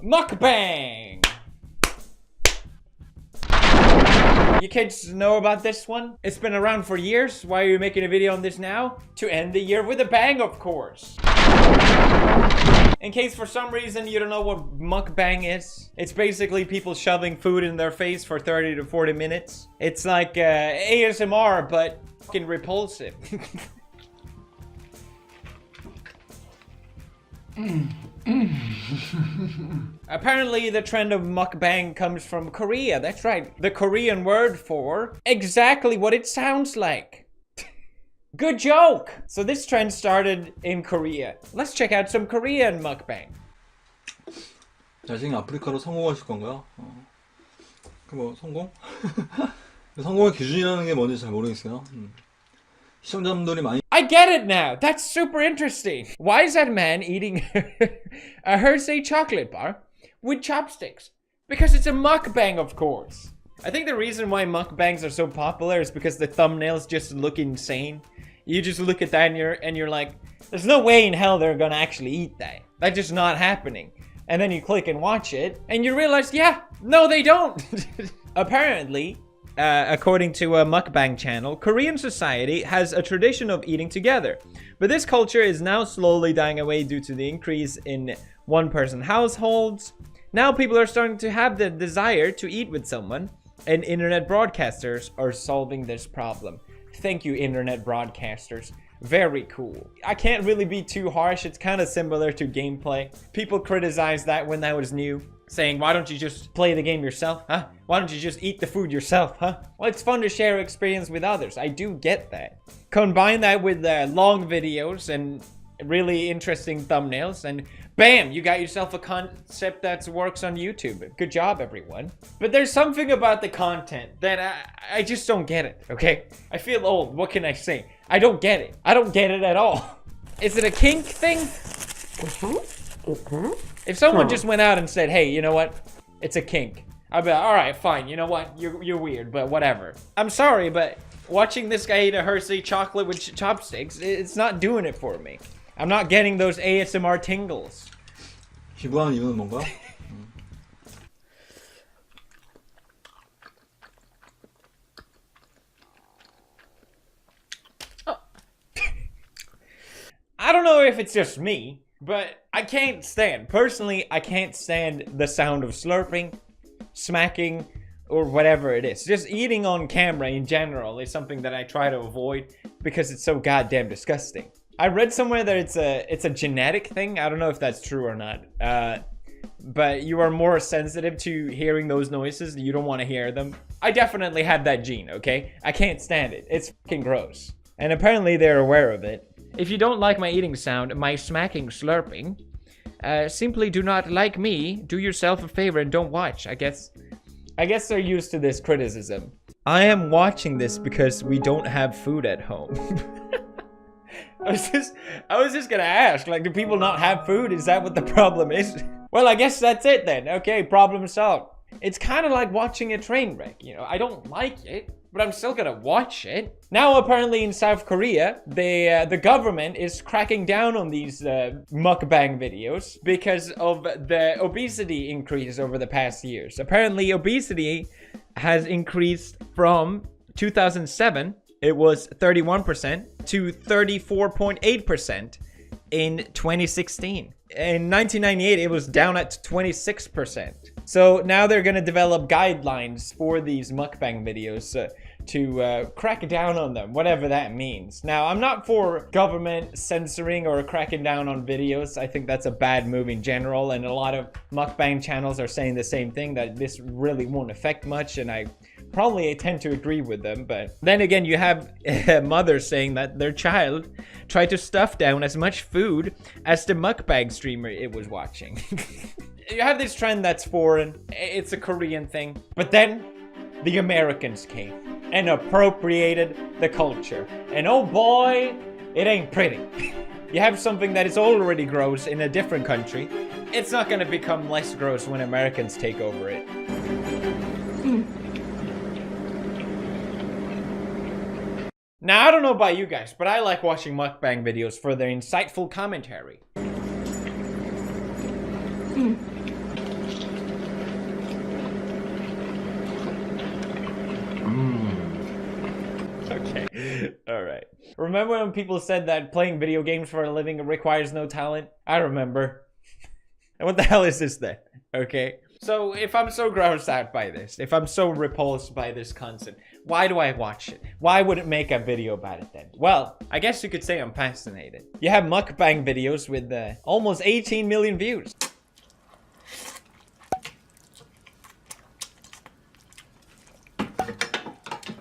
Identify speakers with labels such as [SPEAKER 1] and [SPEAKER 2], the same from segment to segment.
[SPEAKER 1] Mukbang! You kids know about this one? It's been around for years. Why are you making a video on this now? To end the year with a bang, of course. In case for some reason you don't know what mukbang is, it's basically people shoving food in their face for 30 to 40 minutes. It's like ASMR, but fucking repulsive. Apparently the trend of mukbang comes from Korea. That's right, the Korean word for exactly what it sounds like. Good joke! So this trend started in Korea. Let's check out some Korean mukbang.
[SPEAKER 2] 자신이 아프리카로 성공하실 건가요? 뭐 성공? 성공의 기준이라는 게 뭔지 잘 모르겠어요. 시청자분들이 많이
[SPEAKER 1] I get it now. That's super interesting. Why is that man eating a Hershey chocolate bar with chopsticks? Because it's a mukbang, of course. I think the reason why mukbangs are so popular is because the thumbnails just look insane. You just look at that and you're like, there's no way in hell they're gonna actually eat that. That's just not happening. And then you click and watch it and you realize, yeah, no, they don't. Apparently, according to a mukbang channel, Korean society has a tradition of eating together. But this culture is now slowly dying away due to the increase in one-person households. Now people are starting to have the desire to eat with someone, and internet broadcasters are solving this problem. Thank you, internet broadcasters. Very cool. I can't really be too harsh. It's kind of similar to gameplay. People criticized that when that was new, saying, why don't you just play the game yourself, huh? Why don't you just eat the food yourself, huh? Well, it's fun to share experience with others. I do get that. Combine that with long videos and really interesting thumbnails, and bam, you got yourself a concept that works on YouTube. Good job, everyone. But there's something about the content that I just don't get it, okay? I feel old. What can I say? I don't get it. I don't get it at all. Is it a kink thing? If someone just went out and said, hey, you know what? It's a kink. I'd be like, all right, fine. You know what? You're weird, but whatever. I'm sorry, but watching this guy eat a Hershey chocolate with chopsticks, it's not doing it for me. I'm not getting those ASMR tingles.
[SPEAKER 2] 기부하는 이유는 뭔가?
[SPEAKER 1] I don't know if it's just me, but I can't stand, personally, I can't stand the sound of slurping, smacking, or whatever it is. Just eating on camera in general is something that I try to avoid because it's so goddamn disgusting. I read somewhere that it's a genetic thing. I don't know if that's true or not. But you are more sensitive to hearing those noises. You don't want to hear them. I definitely have that gene, okay? I can't stand it. It's fucking gross. And apparently they're aware of it. If you don't like my eating sound, my smacking, slurping, simply do not like me. Do yourself a favor and don't watch. I guess they're used to this criticism. I am watching this because we don't have food at home. I was just gonna ask, like, do people not have food? Is that what the problem is? Well, I guess that's it then. Okay, problem solved. It's kind of like watching a train wreck, you know? I don't like it, but I'm still gonna watch it. Now, apparently in South Korea, the government is cracking down on these mukbang videos because of the obesity increase over the past years. Apparently, obesity has increased from 2007, it was 31%, to 34.8% in 2016. In 1998, it was down at 26%. So now they're gonna develop guidelines for these mukbang videos to crack down on them, whatever that means. Now, I'm not for government censoring or cracking down on videos. I think that's a bad move in general, and a lot of mukbang channels are saying the same thing, that this really won't affect much, and I probably tend to agree with them. But then again, you have mothers saying that their child tried to stuff down as much food as the mukbang streamer it was watching. You have this trend that's foreign, it's a Korean thing, but then the Americans came and appropriated the culture, and oh boy, it ain't pretty. You have something that is already gross in a different country, it's not gonna become less gross when Americans take over it. Now, I don't know about you guys, but I like watching mukbang videos for their insightful commentary. Remember when people said that playing video games for a living requires no talent? I remember. And what the hell is this then? Okay. So if I'm so grossed out by this, if I'm so repulsed by this content, why do I watch it? Why would it make a video about it then? Well, I guess you could say I'm fascinated. You have mukbang videos with almost 18 million views.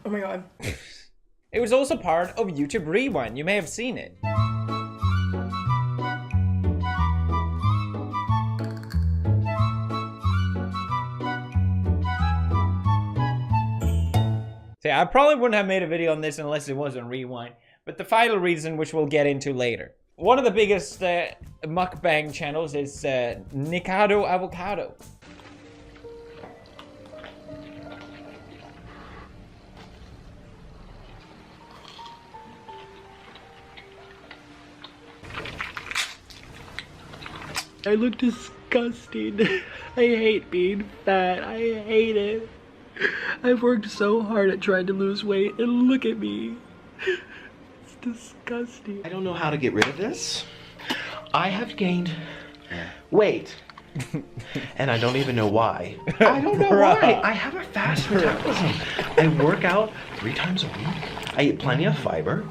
[SPEAKER 3] Oh my god.
[SPEAKER 1] It was also part of YouTube Rewind. You may have seen it. So yeah, I probably wouldn't have made a video on this unless it was on Rewind. But the final reason, which we'll get into later. One of the biggest mukbang channels is Nikado Avocado.
[SPEAKER 3] I look disgusting. I hate being fat. I hate it. I've worked so hard at trying to lose weight, and look at me. It's disgusting.
[SPEAKER 4] I don't know how to get rid of this. I have gained weight. And I don't even know why. I don't know why. I have a fast metabolism. I work out 3 times a week. I eat plenty of fiber.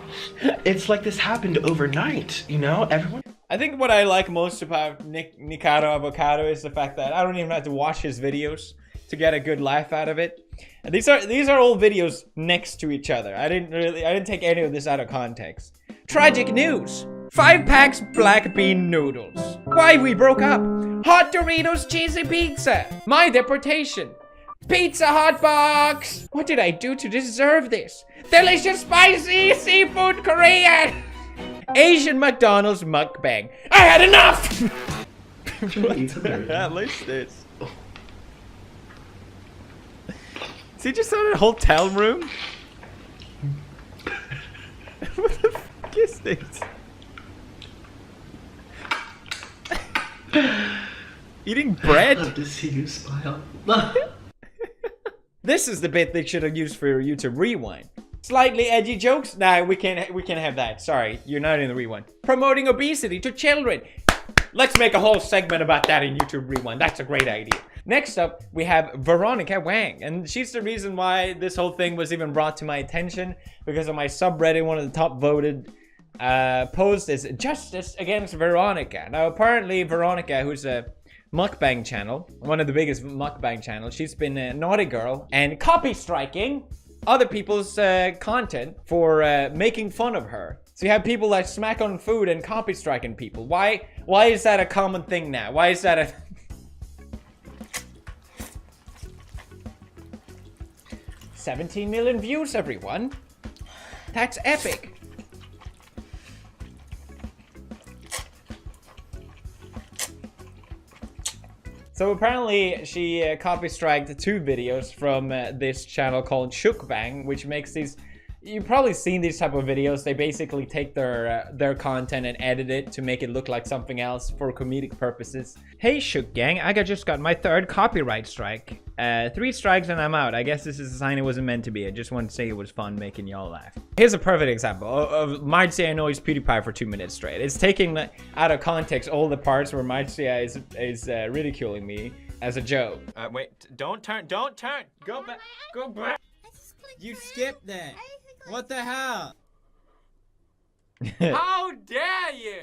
[SPEAKER 4] It's like this happened overnight, you know? Everyone...
[SPEAKER 1] I think what I like most about Nikado Avocado is the fact that I don't even have to watch his videos to get a good laugh out of it. And these are all videos next to each other. I didn't take any of this out of context. Tragic news. 5 packs black bean noodles. Why we broke up. Hot Doritos cheesy pizza. My deportation. Pizza Hot Box. What did I do to deserve this? Delicious spicy seafood Korean. Asian McDonald's mukbang. I had enough! What the hell is this? Is he just in a hotel room? What the fuck is this? Eating bread?
[SPEAKER 4] I love to see you smile.
[SPEAKER 1] This is the bit they should have used for your YouTube Rewind. Slightly edgy jokes? Nah, we can't have that. Sorry, you're not in the Rewind. Promoting obesity to children. Let's make a whole segment about that in YouTube Rewind. That's a great idea. Next up, we have Veronica Wang. And she's the reason why this whole thing was even brought to my attention. Because on my subreddit, one of the top voted posts is Justice Against Veronica. Now, apparently, Veronica, who's a mukbang channel, one of the biggest mukbang channels, she's been a naughty girl and copy striking other people's content for making fun of her. So you have people that smack on food and copy striking people. Why is that a common thing now? Why is that a... 17 million views, everyone. That's epic. So apparently she copy-striked 2 videos from this channel called Mukbang, which makes these... You've probably seen these type of videos. They basically take their content and edit it to make it look like something else for comedic purposes. Hey Shook Gang, I just got my 3rd copyright strike. 3 strikes and I'm out. I guess this is a sign it wasn't meant to be. I just wanted to say it was fun making y'all laugh. Here's a perfect example of Marcia annoys PewDiePie for 2 minutes straight. It's taking out of context all the parts where Marcia is ridiculing me as a joke. Wait, don't turn, go back, go back. You skipped that. What the hell? How dare you?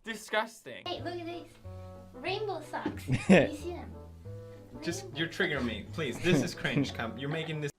[SPEAKER 1] Disgusting.
[SPEAKER 5] Hey, look at these rainbow socks. You see them?
[SPEAKER 1] Just, you're triggering me. Please, this is cringe. Come, you're making this.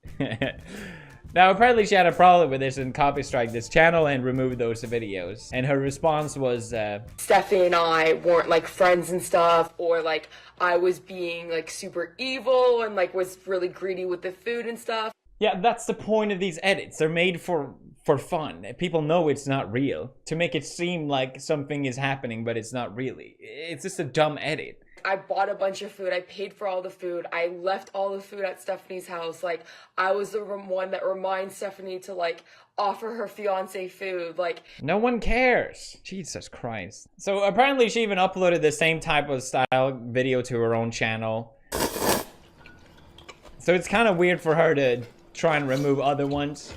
[SPEAKER 1] Now, apparently she had a problem with this and copy strike this channel and removed those videos. And her response was,
[SPEAKER 6] Steffi and I weren't like friends and stuff, or like I was being like super evil and like was really greedy with the food and stuff.
[SPEAKER 1] yeah, that's the point of these edits. They're made for fun. People know it's not real. To make it seem like something is happening, but it's not really. It's just a dumb edit.
[SPEAKER 6] I bought a bunch of food. I paid for all the food. I left all the food at Stephanie's house. Like, I was the one that reminds Stephanie to, like, offer her fiance food. Like,
[SPEAKER 1] no one cares. Jesus Christ. So apparently she even uploaded the same type of style video to her own channel. So it's kind of weird for her to try and remove other ones.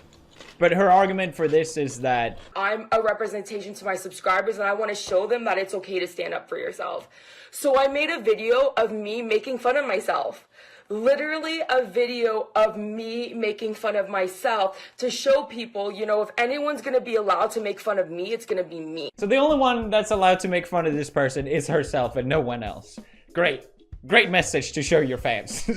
[SPEAKER 1] But her argument for this is that
[SPEAKER 6] I'm a representation to my subscribers and I want to show them that it's okay to stand up for yourself. So I made a video of me making fun of myself. Literally a video of me making fun of myself to show people, you know, if anyone's gonna be allowed to make fun of me, it's gonna be me.
[SPEAKER 1] so the only one that's allowed to make fun of this person is herself and no one else. Great. Great message to show your fans.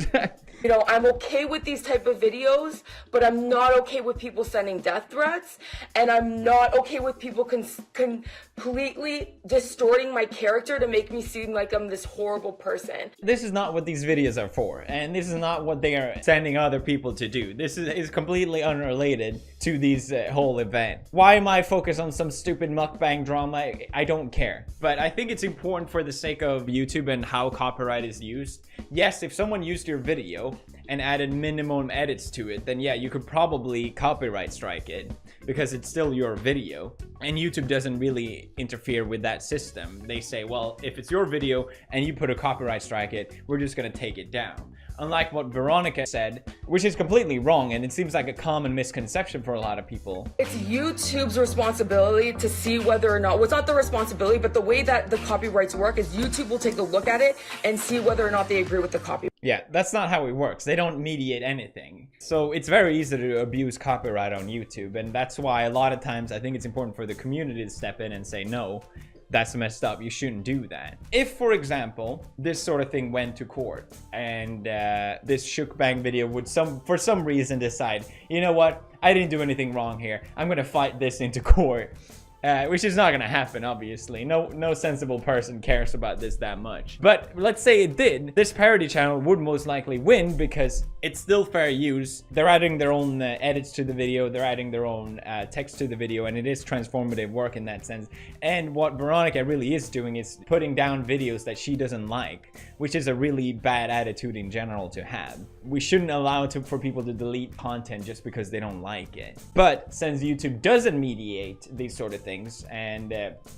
[SPEAKER 6] You know, I'm okay with these type of videos, but I'm not okay with people sending death threats, and I'm not okay with people completely distorting my character to make me seem like I'm this horrible person.
[SPEAKER 1] This is not what these videos are for, and this is not what they are sending other people to do. This is completely unrelated to these whole event. Why am I focused on some stupid mukbang drama? I don't care. But I think it's important for the sake of YouTube and how copyright is used. Yes, if someone used your video and added minimum edits to it, then yeah, you could probably copyright strike it because it's still your video. And YouTube doesn't really interfere with that system. They say, well, if it's your video and you put a copyright strike it, we're just gonna take it down. Unlike what Veronica said, which is completely wrong, and it seems like a common misconception for a lot of people.
[SPEAKER 6] It's YouTube's responsibility to see whether or not, well, it's not the responsibility, but the way that the copyrights work is YouTube will take a look at it and see whether or not they agree with the copyright.
[SPEAKER 1] Yeah, that's not how it works. They don't mediate anything. So it's very easy to abuse copyright on YouTube, and that's why a lot of times I think it's important for the community to step in and say, no, that's messed up, you shouldn't do that. If, for example, this sort of thing went to court and this Mukbang video would for some reason decide, you know what, I didn't do anything wrong here, I'm gonna fight this into court. Which is not gonna happen, obviously. No sensible person cares about this that much. But let's say it did. This parody channel would most likely win because it's still fair use. They're adding their own edits to the video. They're adding their own text to the video, and it is transformative work in that sense. And what Veronica really is doing is putting down videos that she doesn't like, which is a really bad attitude in general to have. We shouldn't allow for people to delete content just because they don't like it. But since YouTube doesn't mediate these sort of things, and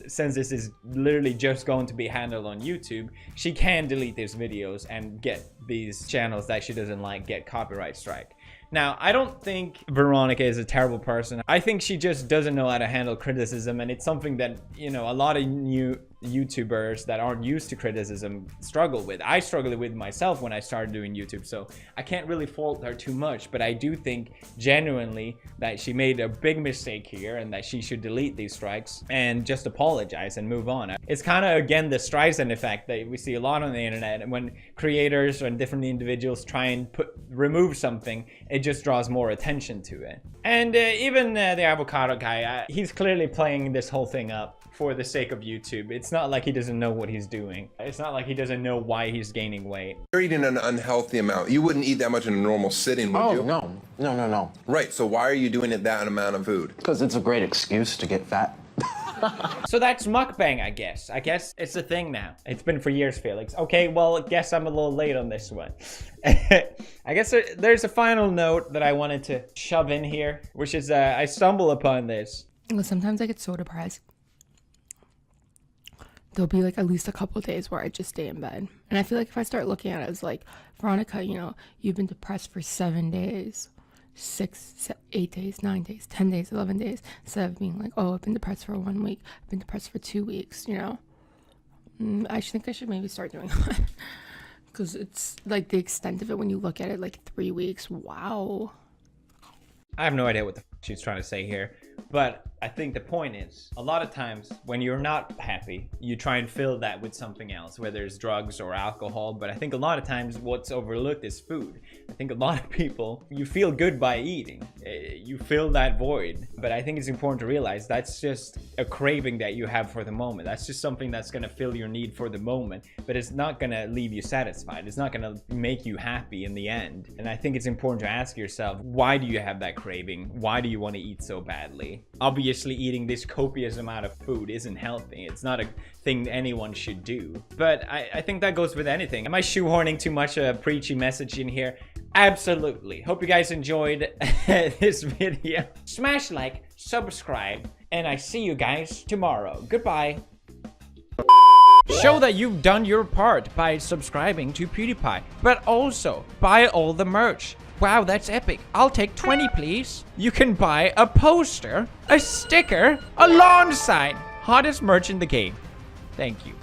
[SPEAKER 1] since this is literally just going to be handled on YouTube, she can delete these videos and get these channels that she doesn't like get copyright strike. Now, I don't think Veronica is a terrible person. I think she just doesn't know how to handle criticism, and it's something that, you know, a lot of new YouTubers that aren't used to criticism struggle with. I struggled with myself when I started doing YouTube, so I can't really fault her too much, but I do think genuinely that she made a big mistake here and that she should delete these strikes and just apologize and move on. It's kind of, again, the Streisand effect that we see a lot on the internet, and when creators and different individuals try and remove something, it just draws more attention to it. And even the avocado guy, he's clearly playing this whole thing up for the sake of YouTube. It's not like he doesn't know what he's doing. It's not like he doesn't know why he's gaining weight.
[SPEAKER 7] You're eating an unhealthy amount. You wouldn't eat that much in a normal sitting, would you?
[SPEAKER 8] Oh, no.
[SPEAKER 7] Right, so why are you doing it that amount of food?
[SPEAKER 8] Because it's a great excuse to get fat.
[SPEAKER 1] So that's mukbang, I guess. I guess it's a thing now. It's been for years, Felix. Okay, well, I guess I'm a little late on this one. I guess there's a final note that I wanted to shove in here, which is I stumble upon this.
[SPEAKER 9] Well, sometimes I get so depressed. There'll be like at least a couple of days where I just stay in bed. And I feel like if I start looking at it as like, Veronica, you know, you've been depressed for 7 days, 6, 8 days, 9 days, 10 days, 11 days, instead of being like, oh, I've been depressed for 1 week, I've been depressed for 2 weeks, you know. I think I should maybe start doing that. Because it's like the extent of it when you look at it, like 3 weeks, wow.
[SPEAKER 1] I have no idea what the she's trying to say here, but I think the point is, a lot of times when you're not happy, you try and fill that with something else, whether it's drugs or alcohol, but I think a lot of times what's overlooked is food. I think a lot of people, you feel good by eating. You fill that void, but I think it's important to realize that's just a craving that you have for the moment. That's just something that's gonna fill your need for the moment, but it's not gonna leave you satisfied. It's not gonna make you happy in the end. And I think it's important to ask yourself, why do you have that craving? Why do you want to eat so badly? Obviously, eating this copious amount of food isn't healthy. It's not a thing anyone should do. But I think that goes with anything. Am I shoehorning too much a preachy message in here? Absolutely. Hope you guys enjoyed this video. Smash like, subscribe, and I see you guys tomorrow. Goodbye. Show that you've done your part by subscribing to PewDiePie, but also buy all the merch. Wow, that's epic. I'll take 20, please. You can buy a poster, a sticker, a lawn sign. Hottest merch in the game. Thank you.